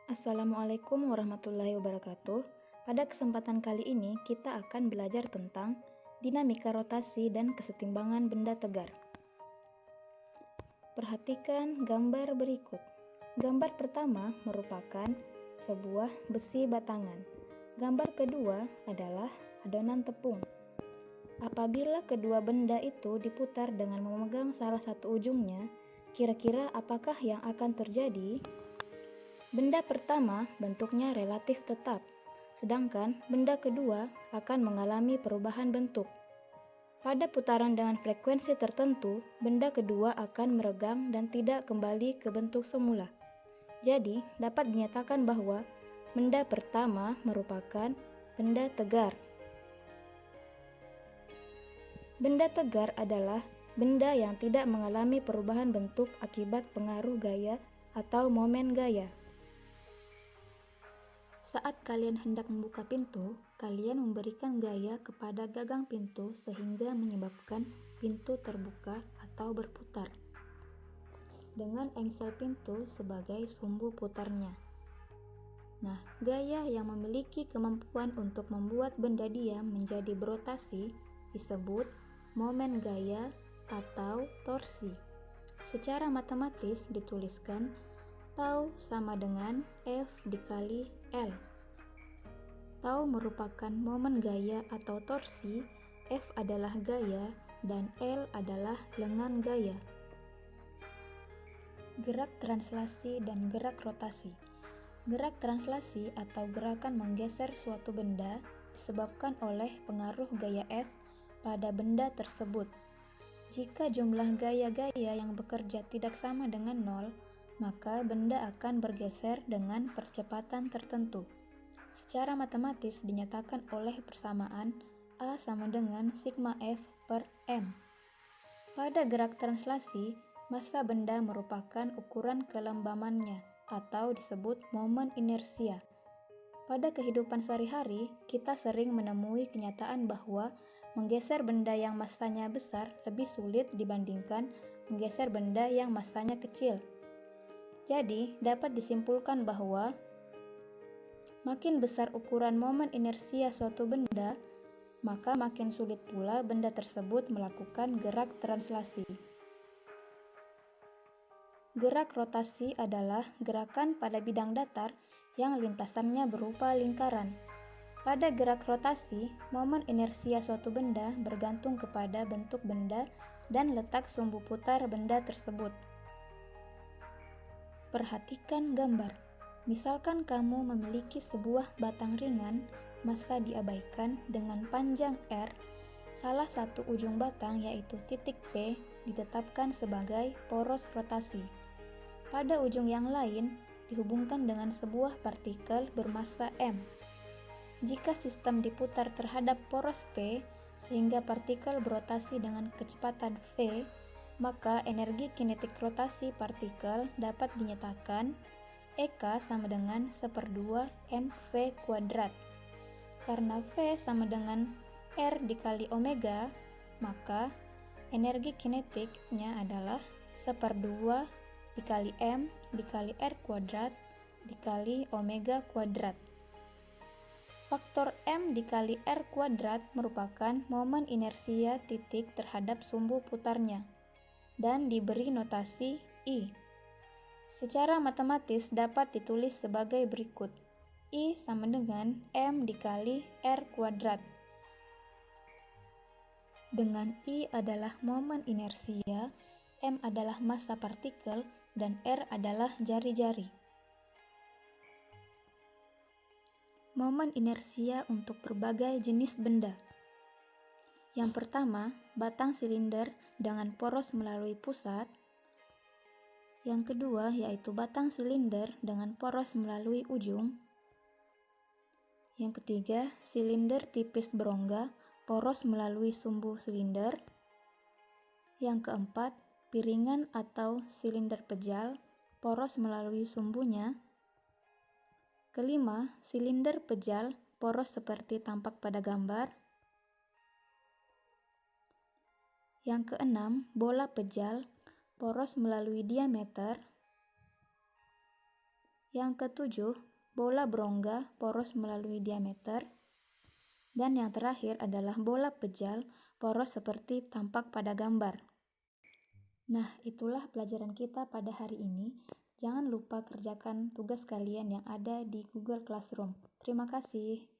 Assalamualaikum warahmatullahi wabarakatuh. Pada kesempatan kali ini kita akan belajar tentang dinamika rotasi dan kesetimbangan benda tegar. Perhatikan gambar berikut. Gambar pertama merupakan sebuah besi batangan. Gambar kedua adalah adonan tepung. Apabila kedua benda itu diputar dengan memegang salah satu ujungnya, kira-kira apakah yang akan terjadi? Benda pertama bentuknya relatif tetap, sedangkan benda kedua akan mengalami perubahan bentuk. Pada putaran dengan frekuensi tertentu, benda kedua akan meregang dan tidak kembali ke bentuk semula. Jadi, dapat dinyatakan bahwa benda pertama merupakan benda tegar. Benda tegar adalah benda yang tidak mengalami perubahan bentuk akibat pengaruh gaya atau momen gaya. Saat kalian hendak membuka pintu, kalian memberikan gaya kepada gagang pintu sehingga menyebabkan pintu terbuka atau berputar, dengan engsel pintu sebagai sumbu putarnya. Nah, gaya yang memiliki kemampuan untuk membuat benda diam menjadi berotasi disebut momen gaya atau torsi. Secara matematis dituliskan tau sama dengan F dikali L. Tau merupakan momen gaya atau torsi, F adalah gaya, dan L adalah lengan gaya. Gerak translasi dan gerak rotasi. Gerak translasi atau gerakan menggeser suatu benda disebabkan oleh pengaruh gaya F pada benda tersebut. Jika jumlah gaya-gaya yang bekerja tidak sama dengan 0, maka benda akan bergeser dengan percepatan tertentu. Secara matematis dinyatakan oleh persamaan A sama dengan sigma F per M. Pada gerak translasi, massa benda merupakan ukuran kelembamannya atau disebut momen inersia. Pada kehidupan sehari-hari, kita sering menemui kenyataan bahwa menggeser benda yang massanya besar lebih sulit dibandingkan menggeser benda yang massanya kecil. Jadi, dapat disimpulkan bahwa makin besar ukuran momen inersia suatu benda, maka makin sulit pula benda tersebut melakukan gerak translasi. Gerak rotasi adalah gerakan pada bidang datar yang lintasannya berupa lingkaran. Pada gerak rotasi, momen inersia suatu benda bergantung kepada bentuk benda dan letak sumbu putar benda tersebut. Perhatikan gambar. Misalkan kamu memiliki sebuah batang ringan, massa diabaikan dengan panjang R, salah satu ujung batang yaitu titik P ditetapkan sebagai poros rotasi. Pada ujung yang lain dihubungkan dengan sebuah partikel bermassa M. Jika sistem diputar terhadap poros P sehingga partikel berotasi dengan kecepatan V, maka energi kinetik rotasi partikel dapat dinyatakan EK sama dengan 1/2 mv kuadrat. Karena V sama dengan R dikali omega, maka energi kinetiknya adalah 1/2 dikali M dikali R kuadrat dikali omega kuadrat. Faktor M dikali R kuadrat merupakan momen inersia titik terhadap sumbu putarnya dan diberi notasi I. Secara matematis dapat ditulis sebagai berikut. I sama dengan M dikali R kuadrat. Dengan I adalah momen inersia, M adalah massa partikel, dan R adalah jari-jari. Momen inersia untuk berbagai jenis benda. Yang pertama, batang silinder dengan poros melalui pusat. Yang kedua, yaitu batang silinder dengan poros melalui ujung. Yang ketiga, silinder tipis berongga, poros melalui sumbu silinder. Yang keempat, piringan atau silinder pejal, poros melalui sumbunya. Kelima, silinder pejal, poros seperti tampak pada gambar. Yang keenam, bola pejal, poros melalui diameter. Yang ketujuh, bola berongga poros melalui diameter. Dan yang terakhir adalah bola pejal poros seperti tampak pada gambar. Nah, itulah pelajaran kita pada hari ini. Jangan lupa kerjakan tugas kalian yang ada di Google Classroom. Terima kasih.